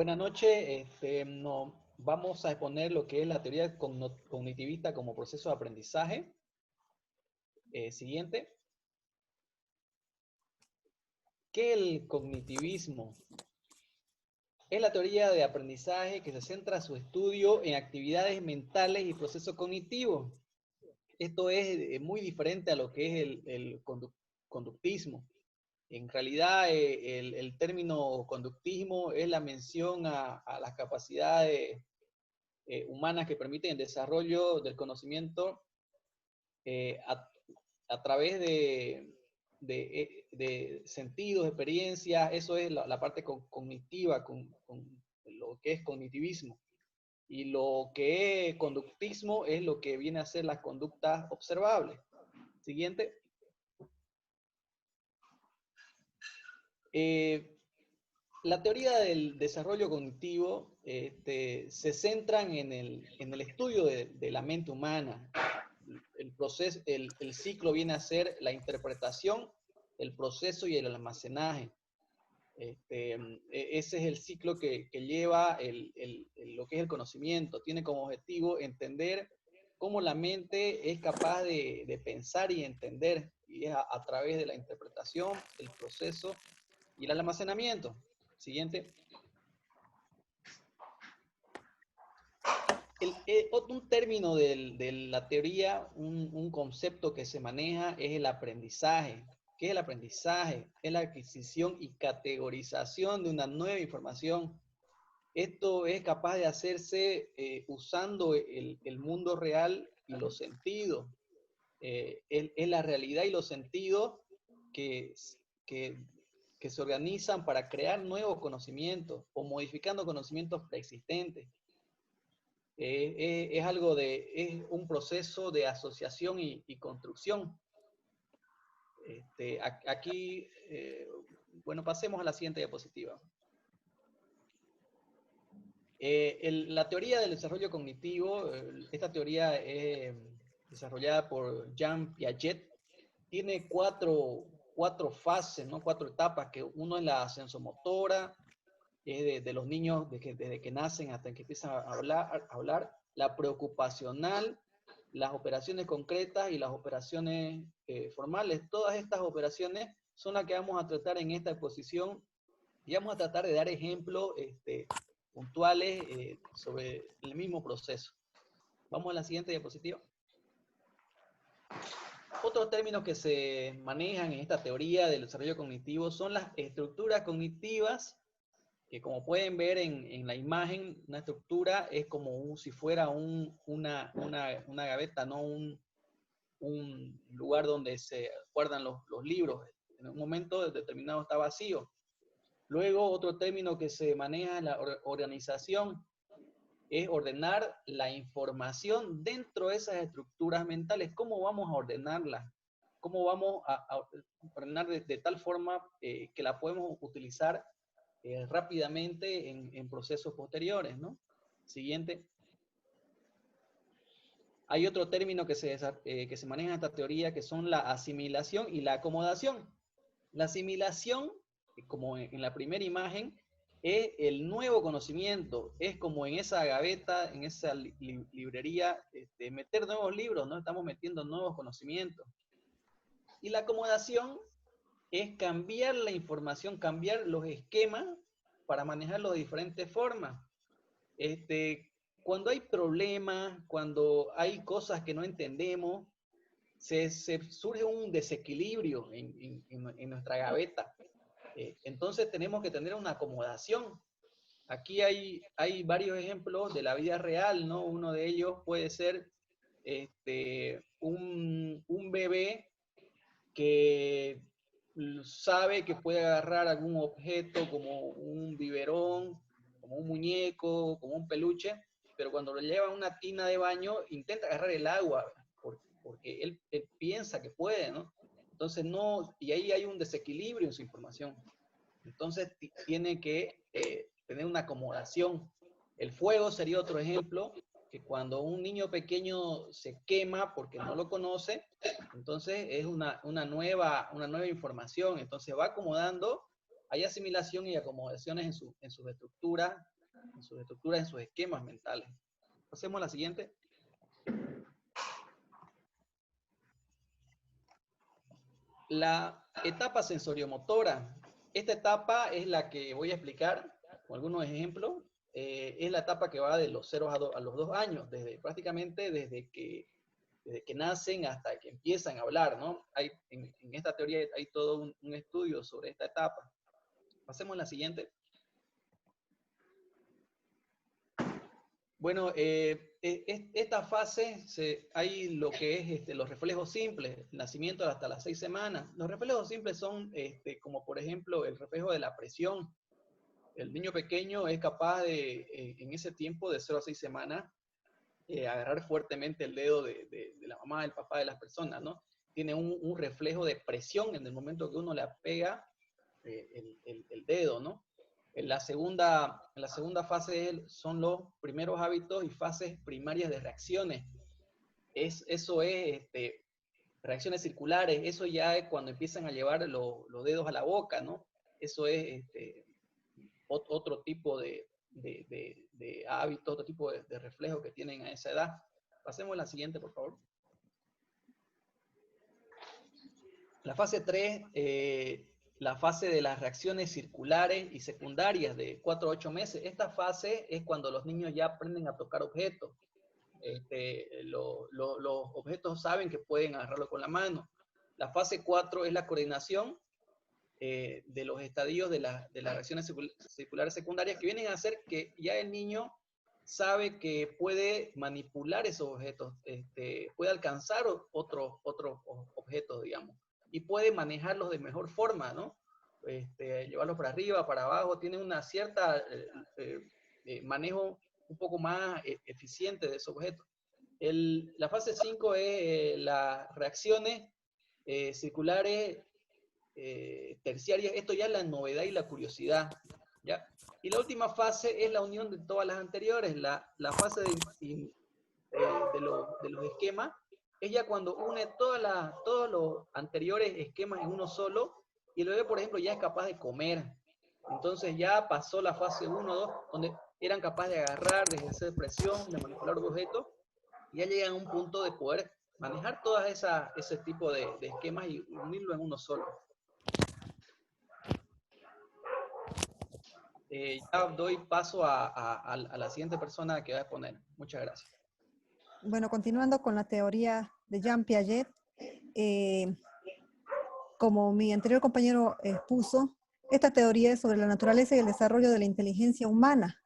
Buenas noches. Vamos a exponer lo que es la teoría cognitivista como proceso de aprendizaje. Siguiente. ¿Qué es el cognitivismo? Es la teoría de aprendizaje que se centra su estudio en actividades mentales y procesos cognitivos. Esto es muy diferente a lo que es el conductismo. En realidad, el término conductismo es la mención a las capacidades humanas que permiten el desarrollo del conocimiento a través de sentidos, experiencias. Eso es la parte cognitiva, con lo que es cognitivismo. Y lo que es conductismo es lo que viene a ser las conductas observables. Siguiente. La teoría del desarrollo cognitivo se centra en el estudio de la mente humana. El ciclo viene a ser la interpretación, el proceso y el almacenaje. Ese es el ciclo que lleva lo que es el conocimiento. Tiene como objetivo entender cómo la mente es capaz de pensar y entender, y es a través de la interpretación, el proceso y el almacenamiento. Siguiente. Un término de la teoría, un concepto que se maneja es el aprendizaje. ¿Qué es el aprendizaje? Es la adquisición y categorización de una nueva información. Esto es capaz de hacerse usando el mundo real y los sentidos. Es la realidad y los sentidos que, que se organizan para crear nuevos conocimientos o modificando conocimientos preexistentes. Es un proceso de asociación y construcción. Aquí, bueno, pasemos a la siguiente diapositiva. La teoría del desarrollo cognitivo, esta teoría es desarrollada por Jean Piaget, tiene cuatro fases, ¿no? 4 etapas, que uno es la sensomotora, de los niños desde que nacen hasta que empiezan a hablar, la preocupacional, las operaciones concretas y las operaciones formales. Todas estas operaciones son las que vamos a tratar en esta exposición y vamos a tratar de dar ejemplos puntuales sobre el mismo proceso. Vamos a la siguiente diapositiva. Otros términos que se manejan en esta teoría del desarrollo cognitivo son las estructuras cognitivas, que como pueden ver en la imagen, una estructura es como si fuera una gaveta, ¿no? Un lugar donde se guardan los libros. En un momento determinado está vacío. Luego, otro término que se maneja es la organización, es ordenar la información dentro de esas estructuras mentales. ¿Cómo vamos a ordenarla? ¿Cómo vamos a ordenar de tal forma que la podemos utilizar rápidamente en procesos posteriores, ¿no? Siguiente. Hay otro término que se maneja en esta teoría, que son la asimilación y la acomodación. La asimilación, como en la primera imagen, es el nuevo conocimiento, es como en esa gaveta, en esa librería, meter nuevos libros, ¿no? Estamos metiendo nuevos conocimientos. Y la acomodación es cambiar la información, cambiar los esquemas para manejarlo de diferentes formas. Cuando hay problemas, cuando hay cosas que no entendemos, se surge un desequilibrio en nuestra gaveta. Entonces tenemos que tener una acomodación. Aquí hay varios ejemplos de la vida real, ¿no? Uno de ellos puede ser un bebé que sabe que puede agarrar algún objeto como un biberón, como un muñeco, como un peluche, pero cuando lo lleva a una tina de baño intenta agarrar el agua porque él piensa que puede, ¿no? Entonces no, y ahí hay un desequilibrio en su información. Entonces tiene que tener una acomodación. El fuego sería otro ejemplo, que cuando un niño pequeño se quema porque no lo conoce, entonces es una nueva información. Entonces va acomodando hay asimilación y acomodaciones en sus estructuras, en sus esquemas mentales. Pasemos a la siguiente. La etapa sensoriomotora. Esta etapa es la que voy a explicar con algunos ejemplos. Es la etapa que va de los 0 a los 2 años, prácticamente desde que nacen hasta que empiezan a hablar, ¿no? En esta teoría hay todo un estudio sobre esta etapa. Pasemos a la siguiente. Bueno, esta fase hay lo que es los reflejos simples, el nacimiento hasta las 6 semanas. Los reflejos simples son como por ejemplo el reflejo de la presión. El niño pequeño es capaz de, en ese tiempo de 0 a 6 semanas, agarrar fuertemente el dedo de la mamá, del papá, de las personas, ¿no? Tiene un reflejo de presión en el momento que uno le pega el dedo, ¿no? En la segunda fase son los primeros hábitos y fases primarias de reacciones. Eso es reacciones circulares, eso ya es cuando empiezan a llevar los dedos a la boca, ¿no? Eso es otro tipo de hábitos, otro tipo de reflejos que tienen a esa edad. Pasemos a la siguiente, por favor. La fase 3, la fase de las reacciones circulares y secundarias de 4 a 8 meses. Esta fase es cuando los niños ya aprenden a tocar objetos. Los objetos saben que pueden agarrarlo con la mano. La fase 4 es la coordinación de los estadios de las reacciones circulares secundarias, que vienen a hacer que ya el niño sabe que puede manipular esos objetos, puede alcanzar otros objetos, digamos, y puede manejarlos de mejor forma, ¿no? Llevarlos para arriba, para abajo, tiene una cierta manejo un poco más eficiente de esos objetos. La fase 5 es las reacciones circulares terciarias. Esto ya es la novedad y la curiosidad, ¿ya? Y la última fase es la unión de todas las anteriores, la fase de los esquemas, es ya cuando une todos los anteriores esquemas en uno solo, y el bebé, por ejemplo, ya es capaz de comer. Entonces ya pasó la fase 1, 2, donde eran capaces de agarrar, de ejercer presión, de manipular objetos, y ya llegan a un punto de poder manejar todas ese tipo de esquemas y unirlo en uno solo. Ya doy paso a la siguiente persona que va a exponer. Muchas gracias. Bueno, continuando con la teoría de Jean Piaget, como mi anterior compañero expuso, esta teoría es sobre la naturaleza y el desarrollo de la inteligencia humana.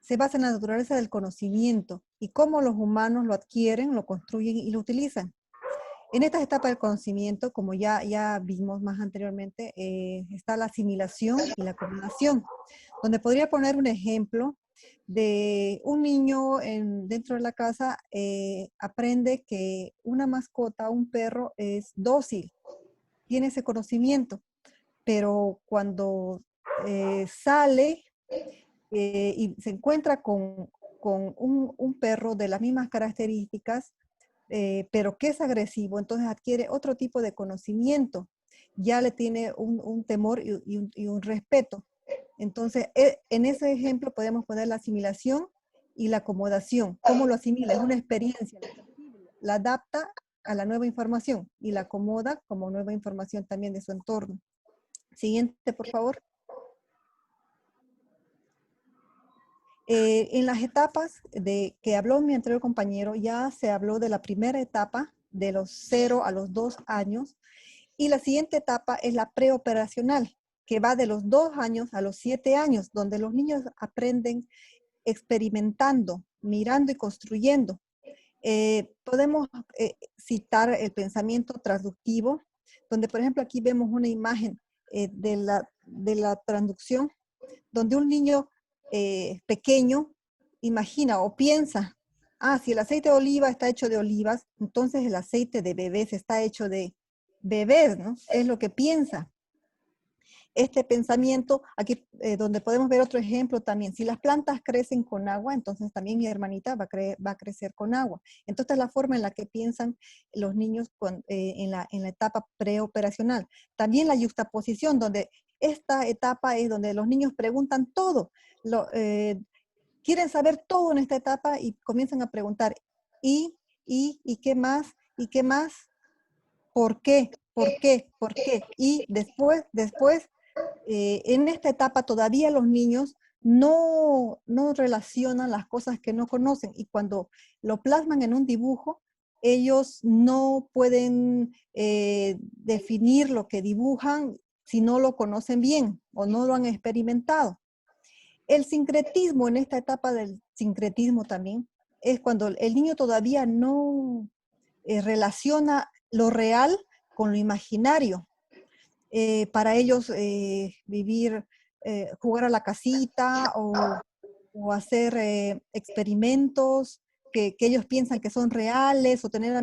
Se basa en la naturaleza del conocimiento y cómo los humanos lo adquieren, lo construyen y lo utilizan. En estas etapas del conocimiento, como ya vimos más anteriormente, está la asimilación y la acomodación, donde podría poner un ejemplo de un niño dentro de la casa aprende que una mascota, un perro, es dócil, tiene ese conocimiento, pero cuando sale y se encuentra con un perro de las mismas características, pero que es agresivo, entonces adquiere otro tipo de conocimiento, ya le tiene un temor y un respeto. Entonces, en ese ejemplo podemos poner la asimilación y la acomodación. ¿Cómo lo asimila? Es una experiencia, la adapta a la nueva información y la acomoda como nueva información también de su entorno. Siguiente, por favor. En las etapas que habló mi anterior compañero, ya se habló de la primera etapa, de los 0 a los 2 años, y la siguiente etapa es la preoperacional, que va de los 2 años a los 7 años, donde los niños aprenden experimentando, mirando y construyendo. Podemos citar el pensamiento traductivo, donde por ejemplo aquí vemos una imagen de la traducción, donde un niño pequeño imagina o piensa, si el aceite de oliva está hecho de olivas, entonces el aceite de bebés está hecho de bebés, ¿no? Es lo que piensa. Este pensamiento, aquí donde podemos ver otro ejemplo también, si las plantas crecen con agua, entonces también mi hermanita va a crecer con agua. Entonces la forma en la que piensan los niños en la etapa preoperacional. También la yuxtaposición, donde Esta etapa es donde los niños preguntan todo, quieren saber todo en esta etapa y comienzan a preguntar, ¿y qué más? ¿Y qué más? ¿Por qué? ¿Por qué? ¿Por qué? Y después, en esta etapa todavía los niños no relacionan las cosas que no conocen y cuando lo plasman en un dibujo, ellos no pueden definir lo que dibujan si no lo conocen bien o no lo han experimentado. El sincretismo, en esta etapa del sincretismo también, es cuando el niño todavía no relaciona lo real con lo imaginario. Para ellos vivir, jugar a la casita o hacer experimentos que ellos piensan que son reales o tener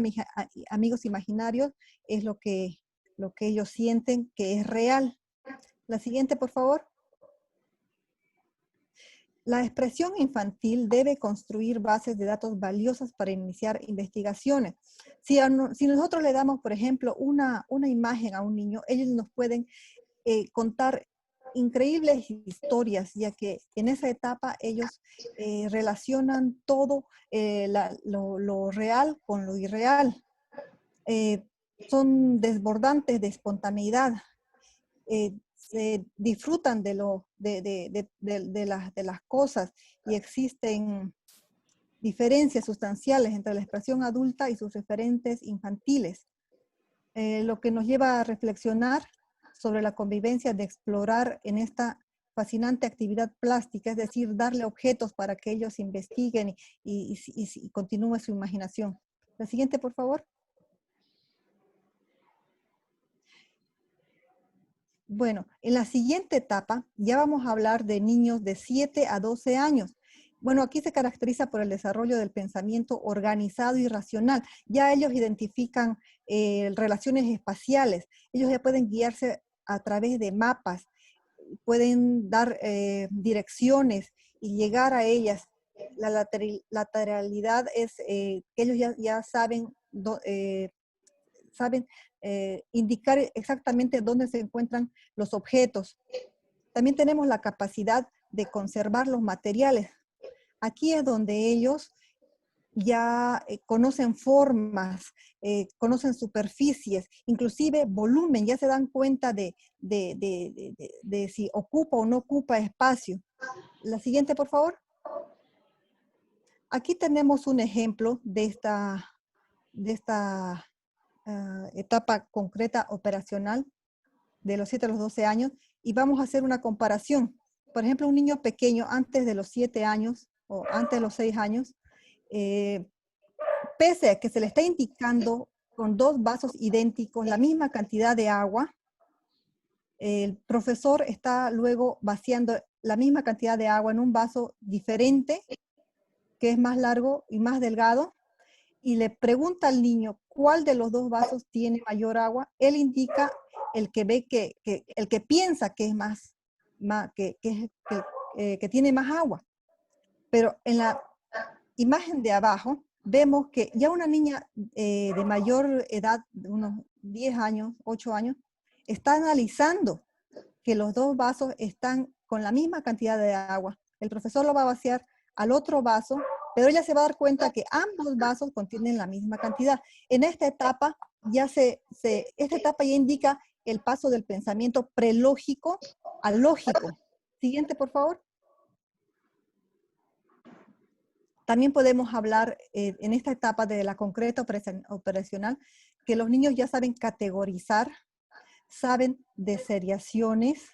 amigos imaginarios es lo que ellos sienten que es real. La siguiente, por favor. La expresión infantil debe construir bases de datos valiosas para iniciar investigaciones. Si nosotros le damos, por ejemplo, una imagen a un niño, ellos nos pueden contar increíbles historias, ya que en esa etapa ellos relacionan todo lo real con lo irreal. Son desbordantes de espontaneidad. Se disfrutan de las cosas y existen diferencias sustanciales entre la expresión adulta y sus referentes infantiles, lo que nos lleva a reflexionar sobre la convivencia de explorar en esta fascinante actividad plástica, es decir, darle objetos para que ellos investiguen y continúe su imaginación. La siguiente, por favor. Bueno, en la siguiente etapa ya vamos a hablar de niños de 7 a 12 años. Bueno, aquí se caracteriza por el desarrollo del pensamiento organizado y racional. Ya ellos identifican relaciones espaciales. Ellos ya pueden guiarse a través de mapas, pueden dar direcciones y llegar a ellas. La lateralidad es que ellos ya saben indicar exactamente dónde se encuentran los objetos. También tenemos la capacidad de conservar los materiales. Aquí es donde ellos ya conocen formas, conocen superficies, inclusive volumen, ya se dan cuenta de si ocupa o no ocupa espacio. La siguiente, por favor. Aquí tenemos un ejemplo de esta etapa concreta operacional de los 7 a los 12 años y vamos a hacer una comparación. Por ejemplo, un niño pequeño antes de los 7 años o antes de los 6 años, pese a que se le está indicando con 2 vasos idénticos la misma cantidad de agua, el profesor está luego vaciando la misma cantidad de agua en un vaso diferente, que es más largo y más delgado, y le pregunta al niño cuál de los 2 vasos tiene mayor agua. Él indica el que ve el que piensa que es que tiene más agua. Pero en la imagen de abajo vemos que ya una niña de mayor edad, de unos 10 años, 8 años, está analizando que los 2 vasos están con la misma cantidad de agua. El profesor lo va a vaciar al otro vaso, pero ella se va a dar cuenta que ambos vasos contienen la misma cantidad. En esta etapa esta etapa ya indica el paso del pensamiento prelógico al lógico. Siguiente, por favor. También podemos hablar en esta etapa de la concreta operacional que los niños ya saben categorizar, saben de seriaciones,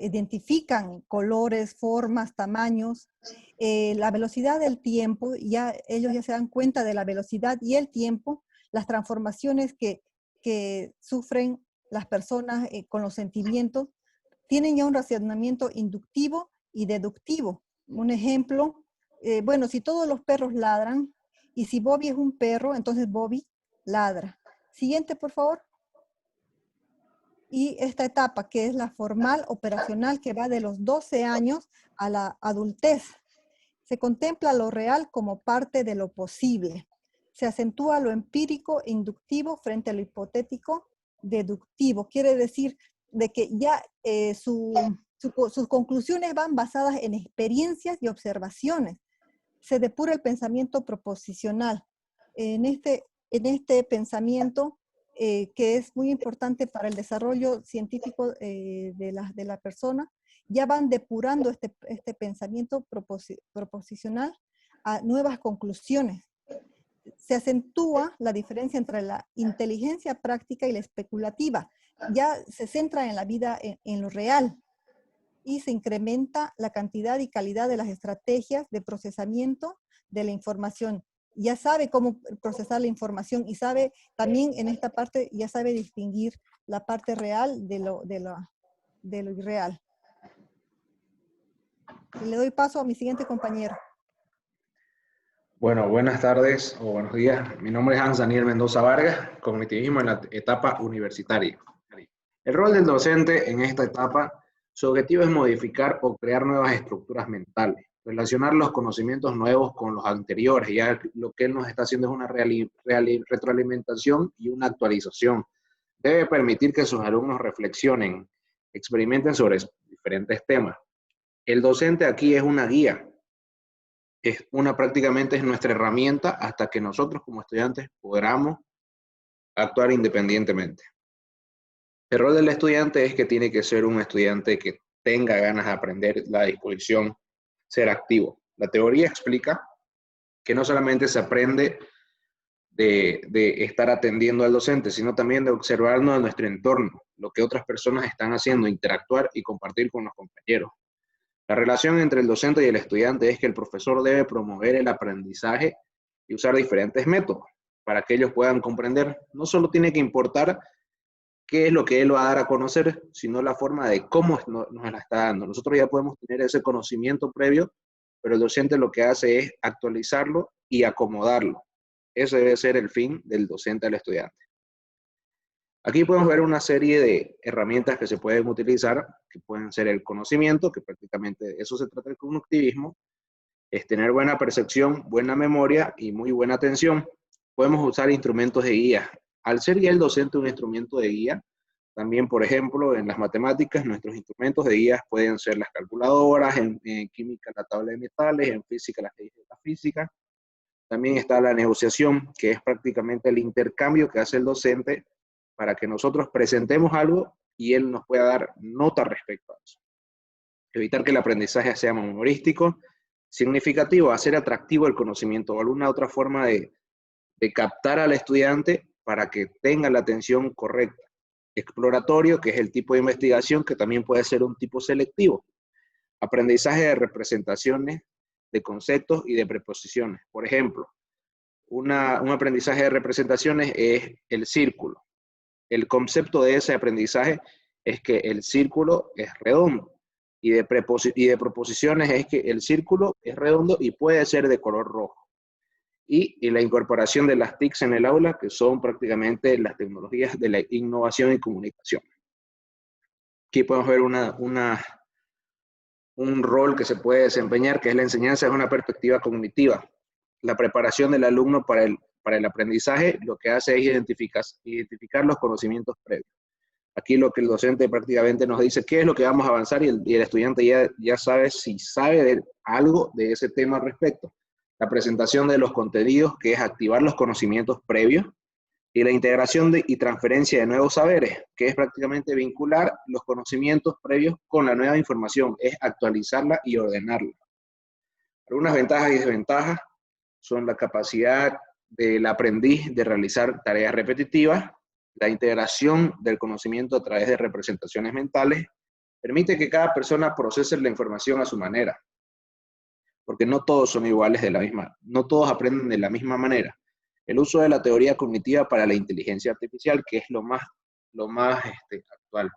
identifican colores, formas, tamaños, la velocidad del tiempo, ellos ya se dan cuenta de la velocidad y el tiempo, las transformaciones que sufren las personas con los sentimientos, tienen ya un razonamiento inductivo y deductivo. Un ejemplo, bueno, si todos los perros ladran y si Bobby es un perro, entonces Bobby ladra. Siguiente, por favor. Y esta etapa, que es la formal operacional, que va de los 12 años a la adultez. Se contempla lo real como parte de lo posible. Se acentúa lo empírico e inductivo frente a lo hipotético deductivo. Quiere decir, de que ya sus conclusiones van basadas en experiencias y observaciones. Se depura el pensamiento proposicional. En este pensamiento, que es muy importante para el desarrollo científico de la persona, ya van depurando este pensamiento proposicional a nuevas conclusiones. Se acentúa la diferencia entre la inteligencia práctica y la especulativa. Ya se centra en la vida, en lo real, y se incrementa la cantidad y calidad de las estrategias de procesamiento de la información. Ya sabe cómo procesar la información y sabe también en esta parte, ya sabe distinguir la parte real de lo irreal. Le doy paso a mi siguiente compañero. Bueno, buenas tardes o buenos días. Mi nombre es Hans Daniel Mendoza Vargas, cognitivismo en la etapa universitaria. El rol del docente en esta etapa, su objetivo es modificar o crear nuevas estructuras mentales, relacionar los conocimientos nuevos con los anteriores. Ya lo que él nos está haciendo es una retroalimentación y una actualización. Debe permitir que sus alumnos reflexionen, experimenten sobre diferentes temas. El docente aquí es una guía. Prácticamente es nuestra herramienta hasta que nosotros como estudiantes podamos actuar independientemente. El rol del estudiante es que tiene que ser un estudiante que tenga ganas de aprender, la disposición, ser activo. La teoría explica que no solamente se aprende de estar atendiendo al docente, sino también de observarnos en nuestro entorno, lo que otras personas están haciendo, interactuar y compartir con los compañeros. La relación entre el docente y el estudiante es que el profesor debe promover el aprendizaje y usar diferentes métodos para que ellos puedan comprender. No solo tiene que importar qué es lo que él va a dar a conocer, sino la forma de cómo nos la está dando. Nosotros ya podemos tener ese conocimiento previo, pero el docente lo que hace es actualizarlo y acomodarlo. Ese debe ser el fin del docente al estudiante. Aquí podemos ver una serie de herramientas que se pueden utilizar, que pueden ser el conocimiento, que prácticamente de eso se trata el cognitivismo, es tener buena percepción, buena memoria y muy buena atención. Podemos usar instrumentos de guía. Al ser ya el docente un instrumento de guía, también, por ejemplo, en las matemáticas, nuestros instrumentos de guía pueden ser las calculadoras, en química la tabla de metales, en física las leyes de la física. También está la negociación, que es prácticamente el intercambio que hace el docente para que nosotros presentemos algo y él nos pueda dar nota respecto a eso. Evitar que el aprendizaje sea memorístico, significativo, hacer atractivo el conocimiento o alguna otra forma de captar al estudiante para que tenga la atención correcta. Exploratorio, que es el tipo de investigación que también puede ser un tipo selectivo. Aprendizaje de representaciones, de conceptos y de preposiciones. Por ejemplo, un aprendizaje de representaciones es el círculo. El concepto de ese aprendizaje es que el círculo es redondo. Y de proposiciones es que el círculo es redondo y puede ser de color rojo. Y la incorporación de las TICs en el aula, que son prácticamente las tecnologías de la innovación y comunicación. Aquí podemos ver un rol que se puede desempeñar, que es la enseñanza desde una perspectiva cognitiva. La preparación del alumno para el aprendizaje lo que hace es identificar los conocimientos previos. Aquí lo que el docente prácticamente nos dice qué es lo que vamos a avanzar y el estudiante ya sabe si sabe algo de ese tema al respecto. La presentación de los contenidos, que es activar los conocimientos previos, y la integración y transferencia de nuevos saberes, que es prácticamente vincular los conocimientos previos con la nueva información, es actualizarla y ordenarla. Algunas ventajas y desventajas son la capacidad del aprendiz de realizar tareas repetitivas, la integración del conocimiento a través de representaciones mentales, permite que cada persona procese la información a su manera, porque no todos son iguales no todos aprenden de la misma manera. El uso de la teoría cognitiva para la inteligencia artificial, que es lo más actual.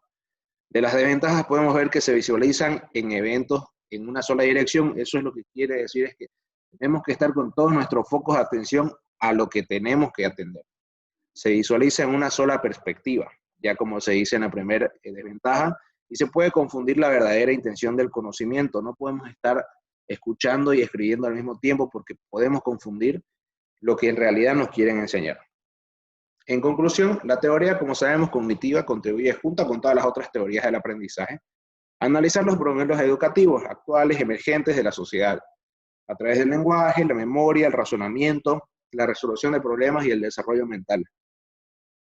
De las desventajas podemos ver que se visualizan en eventos en una sola dirección. Eso es lo que quiere decir, es que tenemos que estar con todos nuestros focos de atención a lo que tenemos que atender. Se visualiza en una sola perspectiva, ya como se dice en la primera desventaja, y se puede confundir la verdadera intención del conocimiento. No podemos estar escuchando y escribiendo al mismo tiempo porque podemos confundir lo que en realidad nos quieren enseñar. En conclusión, la teoría, como sabemos, cognitiva contribuye junto con todas las otras teorías del aprendizaje a analizar los problemas educativos actuales emergentes de la sociedad a través del lenguaje, la memoria, el razonamiento, la resolución de problemas y el desarrollo mental.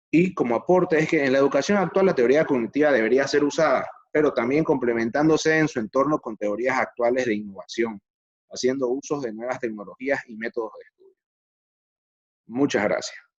Y como aporte es que en la educación actual la teoría cognitiva debería ser usada, pero también complementándose en su entorno con teorías actuales de innovación, haciendo usos de nuevas tecnologías y métodos de estudio. Muchas gracias.